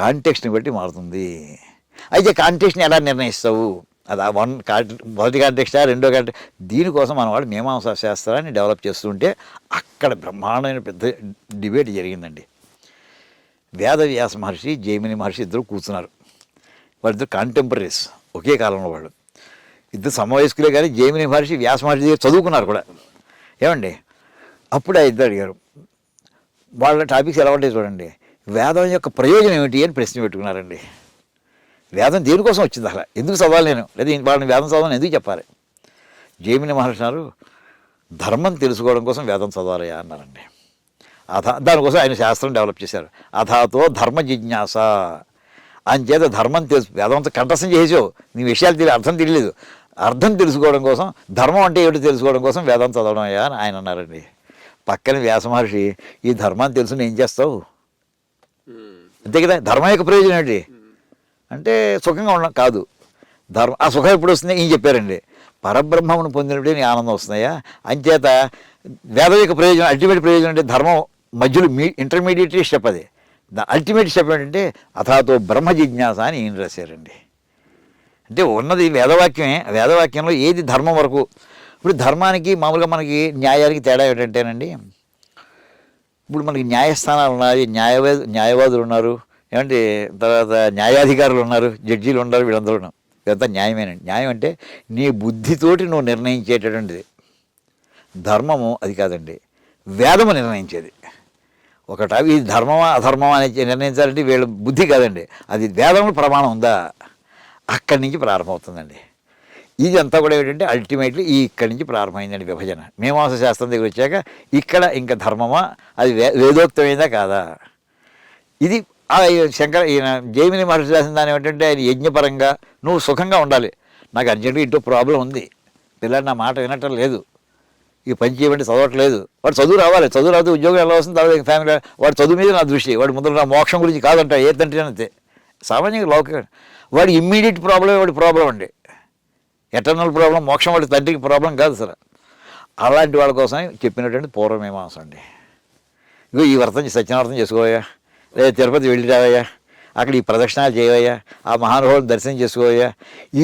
కాంటెక్స్ట్ని బట్టి మారుతుంది. అయితే కాంటెక్స్ట్ని ఎలా నిర్ణయిస్తావు? అది మొదటి కాంటెక్స్టా రెండో కాంటెక్స్ట్? దీనికోసం మన వాళ్ళు మీమాంసా శాస్త్రాన్ని డెవలప్ చేస్తుంటే అక్కడ బ్రహ్మాండమైన పెద్ద డిబేట్ జరిగిందండి. వేదవ్యాస మహర్షి, జైమిని మహర్షి ఇద్దరు కూర్చున్నారు. వాళ్ళిద్దరు కాంటెంపరీస్, ఒకే కాలంలో వాళ్ళు. ఇద్దరు సమవయస్కులే, కానీ జైమిని మహర్షి వ్యాస మహర్షి దగ్గర చదువుకున్నారు కూడా. ఏమండి, అప్పుడు ఆ ఇద్దరు అడిగారు. వాళ్ళ టాపిక్స్ ఎలా ఉంటాయి చూడండి. వేదం యొక్క ప్రయోజనం ఏమిటి అని ప్రశ్న పెట్టుకున్నారండి. వేదం దేనికోసం వచ్చింది, అసలు ఎందుకు చదవాలి నేను, లేదా వాళ్ళని వేదం చదవాలని ఎందుకు చెప్పాలి? జైమిని మహర్షి అన్నారు, ధర్మం తెలుసుకోవడం కోసం వేదం చదవాలయా అన్నారండి. దానికోసం ఆయన శాస్త్రం డెవలప్ చేశారు. అథాతో ధర్మ జిజ్ఞాస. అంచేత ధర్మం తెలుసు, వేదంతో కంఠస్థం చేసావు, నీ విషయాలు అర్థం తెలియలేదు, అర్థం తెలుసుకోవడం కోసం, ధర్మం అంటే ఏమిటో తెలుసుకోవడం కోసం వేదం చదవడం అయ్యా అని ఆయన అన్నారండి. పక్కన వ్యాస మహర్షి, ఈ ధర్మాన్ని తెలుసుని ఏం చేస్తావు? అంతే కదా, ధర్మం యొక్క ప్రయోజనం ఏంటి అంటే సుఖంగా ఉండడం కాదు. ఆ సుఖం ఎప్పుడు వస్తుంది? ఏం చెప్పారండి, పరబ్రహ్మమును పొందినప్పుడే నీ ఆనందం వస్తున్నాయా. అంచేత వేదం యొక్క ప్రయోజనం, అల్టిమేట్ ప్రయోజనం అంటే ధర్మం మధ్యలో ఇంటర్మీడియట్ స్టెప్. అది అల్టిమేట్ స్టెప్ ఏంటంటే అథాతో బ్రహ్మ జిజ్ఞాస అని ఈయన రాశారండి. అంటే ఉన్నది వేదవాక్యమే. వేదవాక్యంలో ఏది ధర్మం వరకు. ఇప్పుడు ధర్మానికి మామూలుగా మనకి న్యాయానికి తేడా ఏంటంటేనండి, ఇప్పుడు మనకి న్యాయస్థానాలు ఉన్నాయి, న్యాయవాదులు ఉన్నారు, ఏమంటే తర్వాత న్యాయాధికారులు ఉన్నారు, జడ్జీలు ఉన్నారు, వీళ్ళందరూ ఉన్నారు. ఇదంతా న్యాయమేనండి. న్యాయం అంటే నీ బుద్ధితోటి నువ్వు నిర్ణయించేటటువంటిది. ధర్మము అది కాదండి, వేదము నిర్ణయించేది. ఒకట ఇది ధర్మమా అధర్మమా అని నిర్ణయించాలంటే వీళ్ళ బుద్ధి కాదండి, అది వేదంలో ప్రమాణం ఉందా, అక్కడి నుంచి ప్రారంభమవుతుందండి. ఇది అంతా కూడా ఏంటంటే అల్టిమేట్లీ ఇక్కడి నుంచి ప్రారంభమైందండి విభజన. మీమాంస శాస్త్రం దగ్గర వచ్చాక ఇక్కడ ఇంకా ధర్మమా అది వేదోక్తమైందా కాదా. ఇది ఈయన జైమిని మహర్షి రాసిన దాని ఏమిటంటే ఆయన యజ్ఞపరంగా నువ్వు సుఖంగా ఉండాలి. నాకు అర్జెంటుగా ఇంటో ప్రాబ్లం ఉంది, పిల్లలు నా మాట వినటం లేదు, ఈ పని చేయమంటే చదవట్లేదు, వాడు చదువు రావాలి, చదువు రాదు ఉద్యోగం ఎలా వస్తుంది, తర్వాత ఫ్యామిలీ, వాడు చదువు మీద నా దృష్టి, వాడు ముందు నా మోక్షం గురించి కాదంట ఏ తండ్రి అంతే సామాన్యంగా లౌకిక. వాడి ఇమ్మీడియట్ ప్రాబ్లమే వాడి ప్రాబ్లం అండి, ఎటర్నల్ ప్రాబ్లం, మోక్షం వాడి తండ్రికి ప్రాబ్లం కాదు సార్. అలాంటి వాళ్ళ కోసం చెప్పినటువంటి పూర్వమీమాంస అండి. ఇగో ఈ వ్రతం సత్యనార్థం చేసుకోవయ్యా, లేదా తిరుపతి వెళ్ళి రావయ్యా, అక్కడ ఈ ప్రదక్షిణాలు చేయవయ్యా, ఆ మహానుభావుని దర్శనం చేసుకోవయ్యా,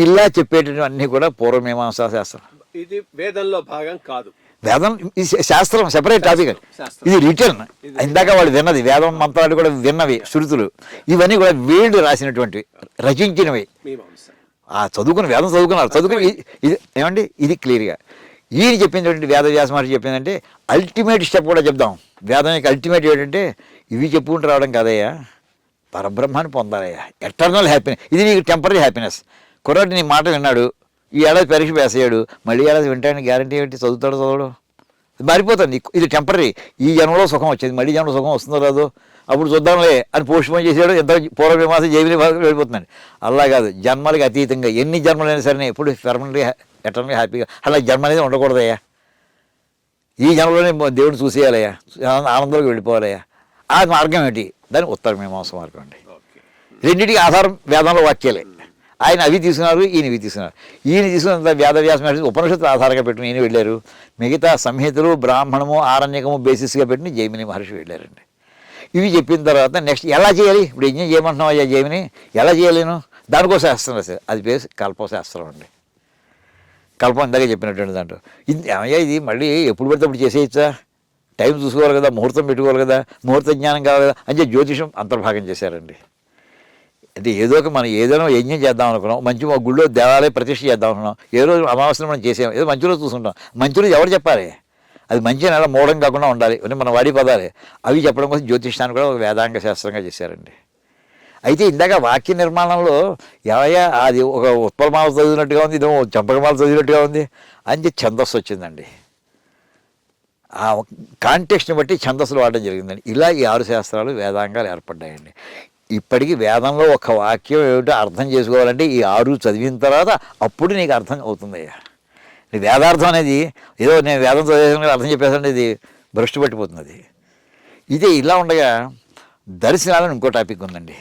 ఇలా చెప్పేటటువంటి అన్నీ కూడా పూర్వమీమాంసా శాస్త్రం. ఇది వేదంలో భాగం కాదు. వేదం శాస్త్రం సెపరేట్ టాపిక్. ఇది రిటర్న్, ఇందాక వాళ్ళు విన్నది వేదం మంత్రాలు కూడా విన్నవి, శృతులు ఇవన్నీ కూడా వీళ్ళు రాసినటువంటివి, రచించినవి. ఆ చదువుకుని వేదం చదువుకుని ఇది ఏమండి, ఇది క్లియర్గా ఈయన చెప్పినటువంటి వేదవ్యాస మహర్షి చెప్పిందంటే అల్టిమేట్ స్టెప్ కూడా చెప్దాం. వేదం యొక్క అల్టిమేట్ ఏంటంటే ఇవి చెప్పుకుంటూ రావడం కాదయ్యా, పరబ్రహ్మాన్ని పొందాలయ్యా, ఎటర్నల్ హ్యాపీనెస్. ఇది నీకు టెంపరీ హ్యాపీనెస్. కుర్రాడు నీ మాట విన్నాడు, ఈ ఏడాది పరీక్ష పేస్ అయ్యాడు, మళ్ళీ ఏడాది వింటాడని గ్యారంటీ ఏంటి, చదవడం మారిపోతుంది. ఇది టెంపరీ, ఈ జన్మలో సుఖం వచ్చేది, మళ్ళీ జన్మలో సుఖం వస్తుందో రాదో అప్పుడు చూద్దాంలే అని పోస్ట్పోన్ చేసాడు. ఎంత పూర్వమీమాంస జైమిని వెళ్ళిపోతుందండి. అలా కాదు, జన్మలకి అతీతంగా ఎన్ని జన్మలైనా సరే ఎప్పుడు పర్మనెంట్గా ఎటర్నల్గా హ్యాపీగా, అలా జన్మ అనేది ఉండకూడదయ్యా, ఈ జన్మలోనే దేవుడిని చూసేయాలయ్యా, ఆనందంలోకి వెళ్ళిపోవాలయ్యా. ఆ మార్గం ఏంటి, దాని ఉత్తరమీమాంస మార్గం అండి. రెండింటికి ఆధారం వేదంలో వాక్యాలే. ఆయన అవి తీసుకున్నారు, ఈయన ఇవి తీసుకున్నారు. ఈయన తీసుకున్న వేదవ్యాస మహర్షి ఉపనిషత్తులు ఆధారంగా పెట్టుకుని ఈయన వెళ్ళారు. మిగతా సంహితలు, బ్రాహ్మణము, ఆరణ్యకము బేసిస్గా పెట్టి జైమిని మహర్షి వెళ్ళారండి. ఇవి చెప్పిన తర్వాత నెక్స్ట్ ఎలా చేయాలి, ఇప్పుడు యజ్ఞం చేయమంటున్నావు అయ్యా జైమిని, ఎలా చేయలేను, దానికోసం శాస్త్రం రాశారు. అది పేరు కల్పశాస్త్రం అండి. కల్పం ఇందాక చెప్పినటువంటి దాంట్లో ఇది అయ్యా, ఇది మళ్ళీ ఎప్పుడు పడితే అప్పుడు చేసేయచ్చా, టైం చూసుకోవాలి కదా, ముహూర్తం పెట్టుకోవాలి కదా, ముహూర్త జ్ఞానం కావాలి కదా అంటే జ్యోతిషం అంతర్భాగం చేశారండి. అంటే ఏదో ఒక మనం ఏదైనా యజ్ఞం చేద్దాం అనుకున్నాం, మంచి మా గుళ్ళో దేవాలయ ప్రతిష్ఠ చేద్దాం అనుకున్నాం, ఏ రోజు అమావాస్యను మనం చేసాం, ఏదో మంచి రోజు చూసుకుంటాం. మంచి రోజు ఎవరు చెప్పాలి, అది మంచి నెల మూఢం కాకుండా ఉండాలి, అంటే మనం వాడి పదాలే అవి చెప్పడం కోసం జ్యోతిష్యాన్ని కూడా ఒక వేదాంగ శాస్త్రంగా చేశారండి. అయితే ఇందాక వాక్య నిర్మాణంలో ఏమయ్యా అది ఒక ఉత్పలమాల చదివినట్టుగా ఉంది, ఇదో చంపకమాల చదివినట్టుగా ఉంది అని ఛందస్సు వచ్చిందండి. ఆ కాంటెక్స్ట్ని బట్టి ఛందస్సులు వాడడం జరిగిందండి. ఇలా ఈ 6 శాస్త్రాలు వేదాంగాలు ఏర్పడ్డాయండి. ఇప్పటికీ వేదంలో ఒక వాక్యం ఏమిటో అర్థం చేసుకోవాలంటే ఈ 6 చదివిన తర్వాత అప్పుడు నీకు అర్థం అవుతుందయ్యా. వేదార్థం అనేది ఏదో నేను వేదం చదివేసిన అర్థం చెప్పేసండి, ఇది భ్రష్టు పట్టిపోతుంది. ఇదే ఇలా ఉండగా దర్శనాలను ఇంకో టాపిక్ ఉందండి.